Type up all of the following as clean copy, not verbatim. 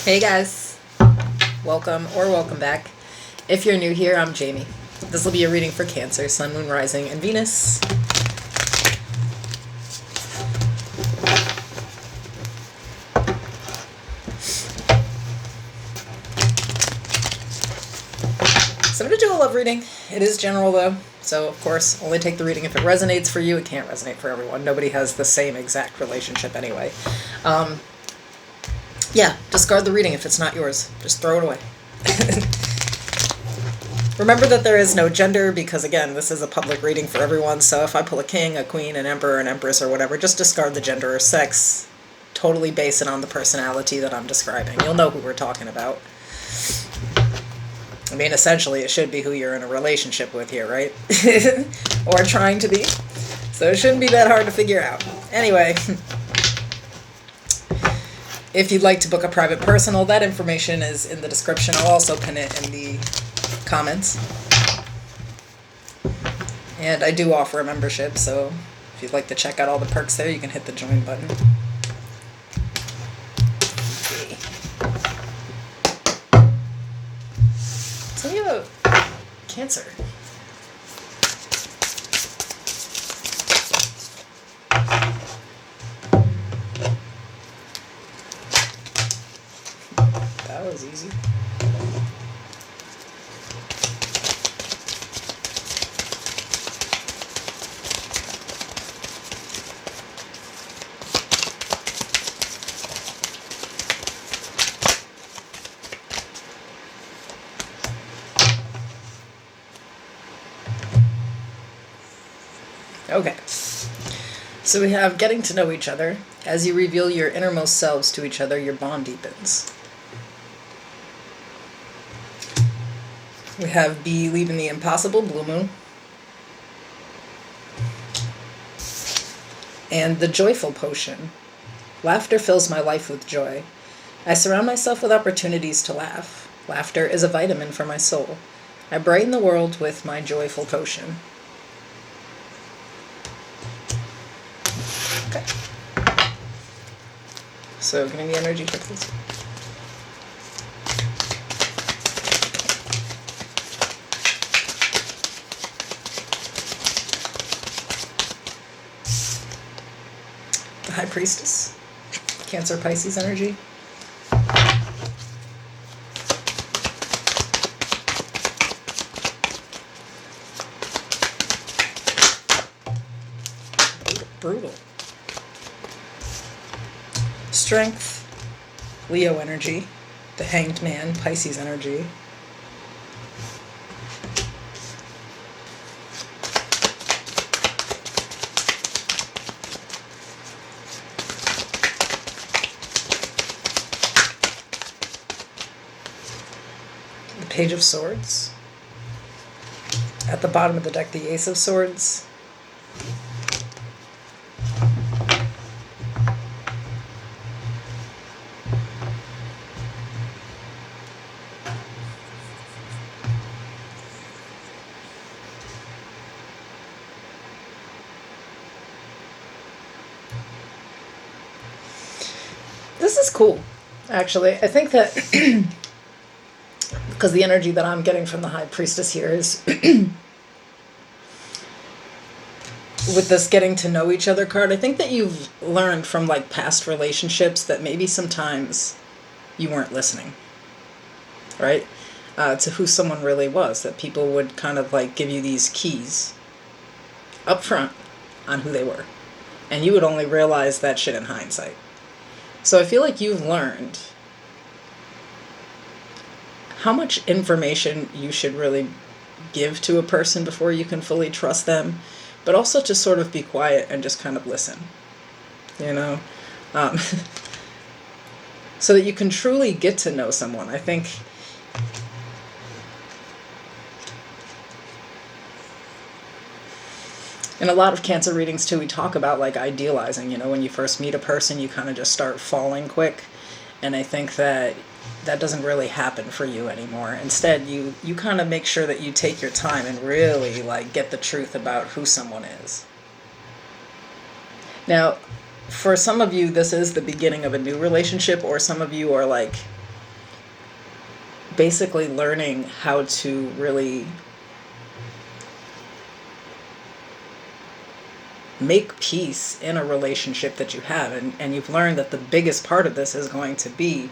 Hey guys, welcome back. If you're new here, I'm Jamie. This will be a reading for Cancer, Sun, Moon, Rising, and Venus. So I'm going to do a love reading. It is general though, so of course only take the reading if it resonates for you. It can't resonate for everyone. Nobody has the same exact relationship anyway. Yeah, discard the reading if it's not yours. Just throw it away. Remember that there is no gender because, again, this is a public reading for everyone. So if I pull a king, a queen, an emperor, an empress, or whatever, just discard the gender or sex. Totally base it on the personality that I'm describing. You'll know who we're talking about. I mean, essentially, it should be who you're in a relationship with here, right? Or trying to be. So it shouldn't be that hard to figure out. Anyway. If you'd like to book a private personal, that information is in the description. I'll also pin it in the comments. And I do offer a membership, so if you'd like to check out all the perks there, you can hit the join button. Okay. So we have Cancer. That was easy. Okay. So we have getting to know each other. As you reveal your innermost selves to each other, your bond deepens. We have believe in the impossible, blue moon. And the joyful potion. Laughter fills my life with joy. I surround myself with opportunities to laugh. Laughter is a vitamin for my soul. I brighten the world with my joyful potion. Okay. So give me the energy for this. High Priestess, Cancer Pisces energy. Brutal. Strength, Leo energy. The Hanged Man, Pisces energy. Page of Swords. At the bottom of the deck, the Ace of Swords. This is cool, actually. I think that because the energy that I'm getting from the High Priestess here is with this getting to know each other card, I think that you've learned from like past relationships that maybe sometimes you weren't listening, right? To who someone really was, that people would kind of like give you these keys up front on who they were. And you would only realize that shit in hindsight. So I feel like you've learned how much information you should really give to a person before you can fully trust them, but also to sort of be quiet and just kind of listen, you know, so that you can truly get to know someone. I think in a lot of Cancer readings too, we talk about like idealizing, you know, when you first meet a person, you kind of just start falling quick. And I think that that doesn't really happen for you anymore. Instead, you kind of make sure that you take your time and really like get the truth about who someone is. Now, for some of you, this is the beginning of a new relationship, or some of you are like basically learning how to really make peace in a relationship that you have. And you've learned that the biggest part of this is going to be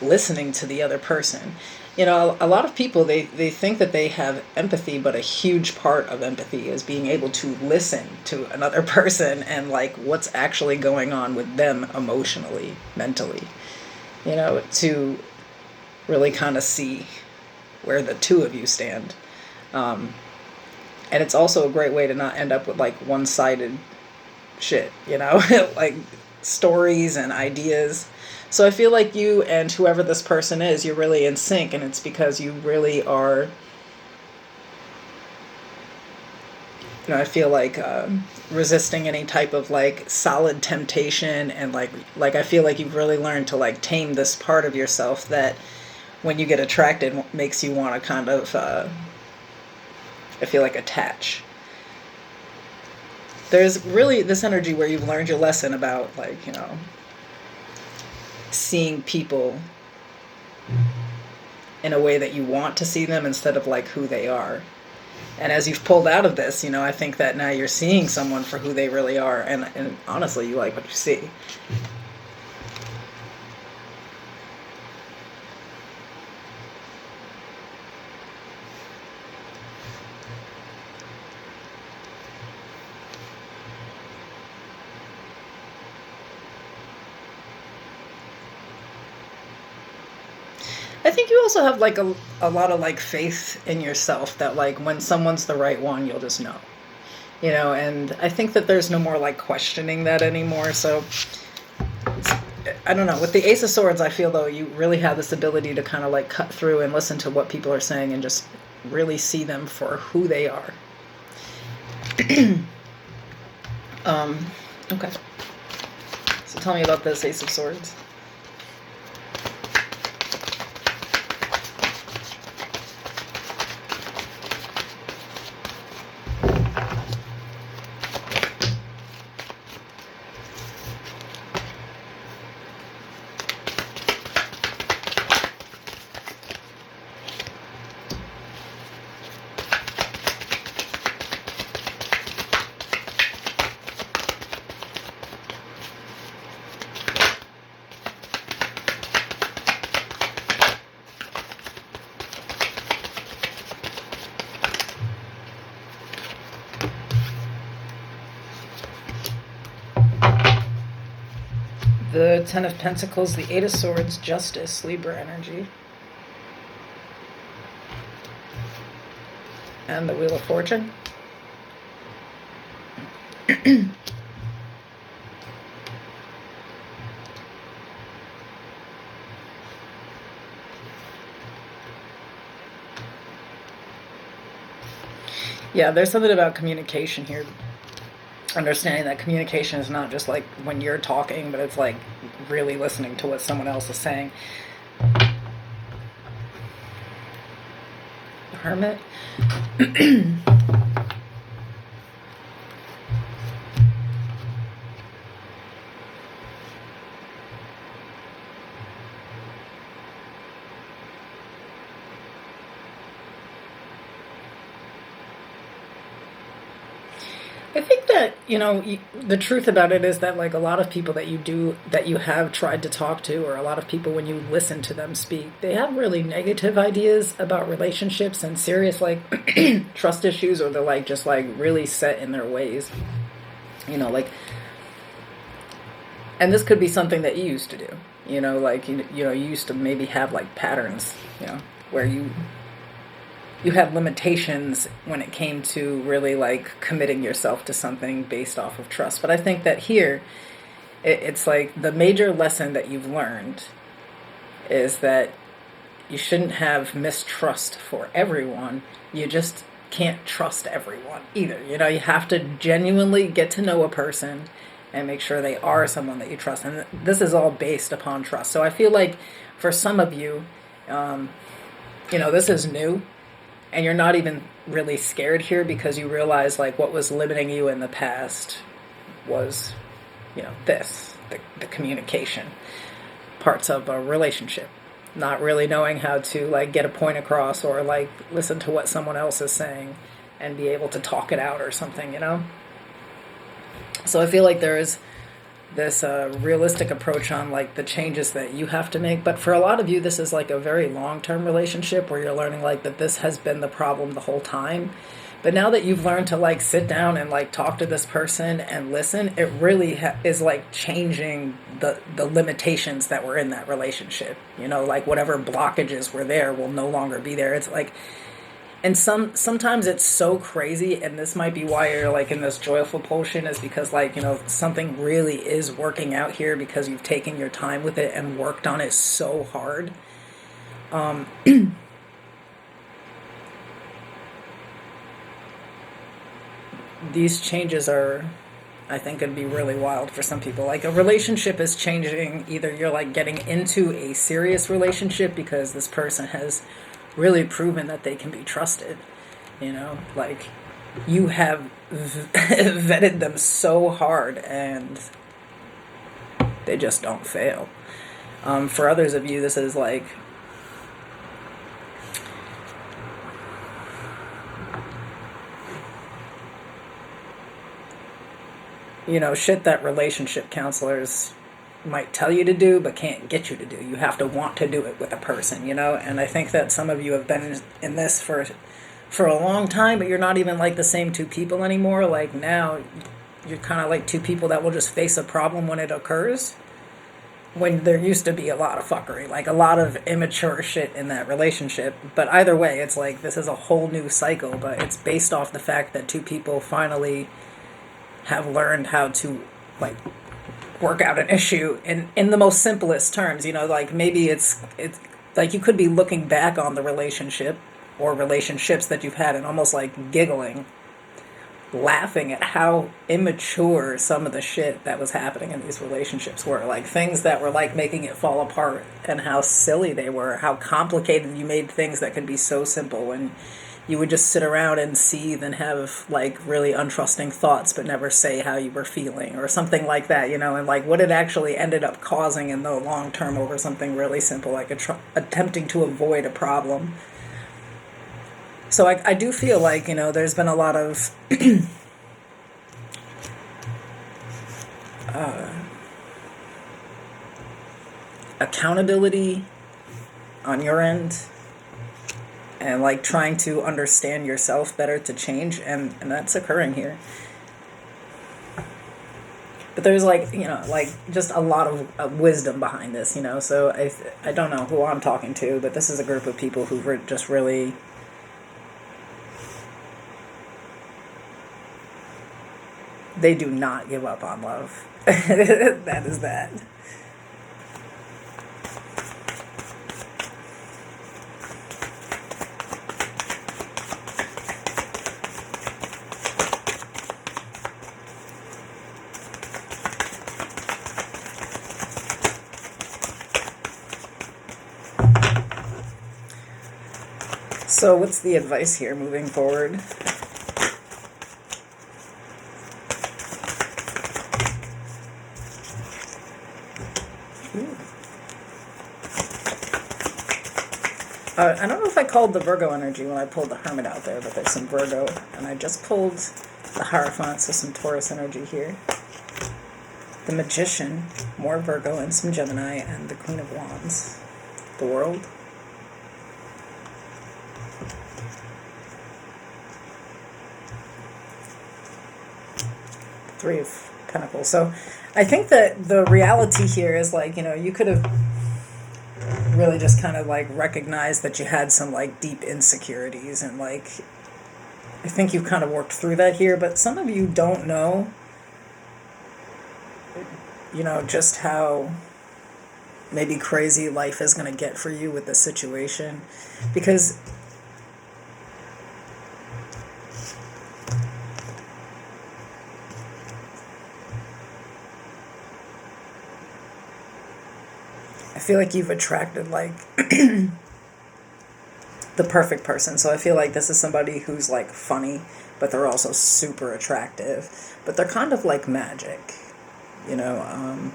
listening to the other person. You know, a lot of people, they think that they have empathy, but a huge part of empathy is being able to listen to another person and like what's actually going on with them emotionally, mentally, you know, to really kind of see where the two of you stand. And it's also a great way to not end up with like one-sided shit, you know, like stories and ideas. So I feel like you and whoever this person is, you're really in sync, and it's because you really are, you know, I feel like resisting any type of like solid temptation, and like I feel like you've really learned to like tame this part of yourself that when you get attracted makes you want to kind of I feel like attach. There's really this energy where you've learned your lesson about like, you know, seeing people in a way that you want to see them instead of like who they are. And as you've pulled out of this, you know, I think that now you're seeing someone for who they really are, and honestly, you like what you see. I think you also have like a lot of like faith in yourself that like when someone's the right one, you'll just know, you know, and I think that there's no more like questioning that anymore. So I don't know, with the Ace of Swords, I feel though you really have this ability to kind of like cut through and listen to what people are saying and just really see them for who they are. Okay. So tell me about this Ace of Swords. The Ten of Pentacles, the Eight of Swords, Justice, Libra energy. And the Wheel of Fortune. Yeah, there's something about communication here. Understanding that communication is not just like when you're talking, but it's like really listening to what someone else is saying. The Hermit. I think that, you know, the truth about it is that like a lot of people that you have tried to talk to, or a lot of people when you listen to them speak, they have really negative ideas about relationships and serious like trust issues, or they're like just like really set in their ways, you know, like, and this could be something that you used to do, you know, like, you know, you used to maybe have like patterns, you know, where you had limitations when it came to really like committing yourself to something based off of trust. But I think that here, it's like the major lesson that you've learned is that you shouldn't have mistrust for everyone. You just can't trust everyone either. You know, you have to genuinely get to know a person and make sure they are someone that you trust. And this is all based upon trust. So I feel like for some of you, you know, this is new. And you're not even really scared here because you realize like what was limiting you in the past was, you know, the communication parts of a relationship, not really knowing how to like get a point across or like listen to what someone else is saying and be able to talk it out or something, you know? So I feel like there is this realistic approach on like the changes that you have to make. But for a lot of you, this is like a very long-term relationship where you're learning like that this has been the problem the whole time. But now that you've learned to like sit down and like talk to this person and listen, it really is like changing the limitations that were in that relationship. You know, like whatever blockages were there will no longer be there. It's like, and sometimes it's so crazy, and this might be why you're like in this joyful potion, is because like, you know, something really is working out here because you've taken your time with it and worked on it so hard. These changes are, I think, going to be really wild for some people. Like a relationship is changing. Either you're like getting into a serious relationship because this person has really proven that they can be trusted. You know, like you have vetted them so hard and they just don't fail. For others of you, this is like, you know, shit that relationship counselors might tell you to do but can't get you to do. You have to want to do it with a person, you know? And I think that some of you have been in this for a long time, but you're not even like the same two people anymore. Like now you're kind of like two people that will just face a problem when it occurs, when there used to be a lot of fuckery, like a lot of immature shit in that relationship. But either way, it's like this is a whole new cycle, but it's based off the fact that two people finally have learned how to like work out an issue in the most simplest terms. You know, like maybe it's like you could be looking back on the relationship or relationships that you've had and almost like giggling, laughing at how immature some of the shit that was happening in these relationships were. Like things that were like making it fall apart and how silly they were, how complicated you made things that could be so simple, when you would just sit around and seethe and have like really untrusting thoughts but never say how you were feeling or something like that, you know, and like what it actually ended up causing in the long term over something really simple, like attempting to avoid a problem. So I do feel like, you know, there's been a lot of accountability on your end, and like trying to understand yourself better to change, and that's occurring here. But there's like, you know, like just a lot of wisdom behind this, you know. So I don't know who I'm talking to, but this is a group of people who just really, they do not give up on love. That is that. So what's the advice here moving forward? I don't know if I called the Virgo energy when I pulled the Hermit out there, but there's some Virgo, and I just pulled the Hierophant, so some Taurus energy here. The Magician, more Virgo, and some Gemini, and the Queen of Wands. The World. Three of Pentacles. So I think that the reality here is like, you know, you could have really just kind of like recognized that you had some like deep insecurities, and like I think you've kind of worked through that here, but some of you don't know, you know, just how maybe crazy life is going to get for you with this situation, because I feel like you've attracted like the perfect person. So I feel like this is somebody who's like funny, but they're also super attractive, but they're kind of like magic, you know.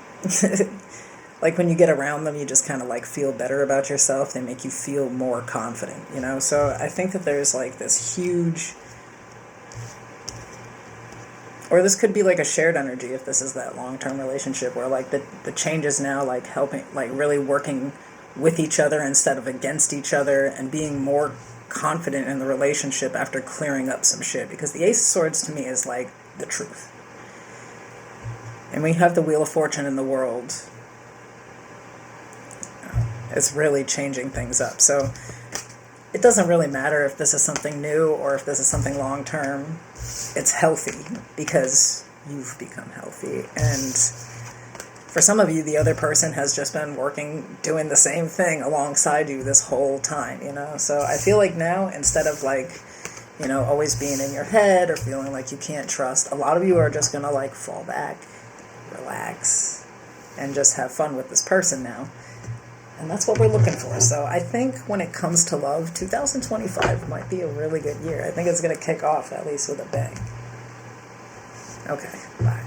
like when you get around them, you just kind of like feel better about yourself. They make you feel more confident, you know? So I think that there's like this huge, or this could be like a shared energy if this is that long-term relationship where like the change is now like helping, like really working with each other instead of against each other, and being more confident in the relationship after clearing up some shit. Because the Ace of Swords to me is like the truth. And we have the Wheel of Fortune in the world. It's really changing things up. So it doesn't really matter if this is something new or if this is something long term. It's healthy because you've become healthy. And for some of you, the other person has just been working, doing the same thing alongside you this whole time, you know? So I feel like now, instead of like, you know, always being in your head or feeling like you can't trust, a lot of you are just going to like fall back, relax, and just have fun with this person now. And that's what we're looking for. So I think when it comes to love, 2025 might be a really good year. I think it's going to kick off at least with a bang. Okay, bye.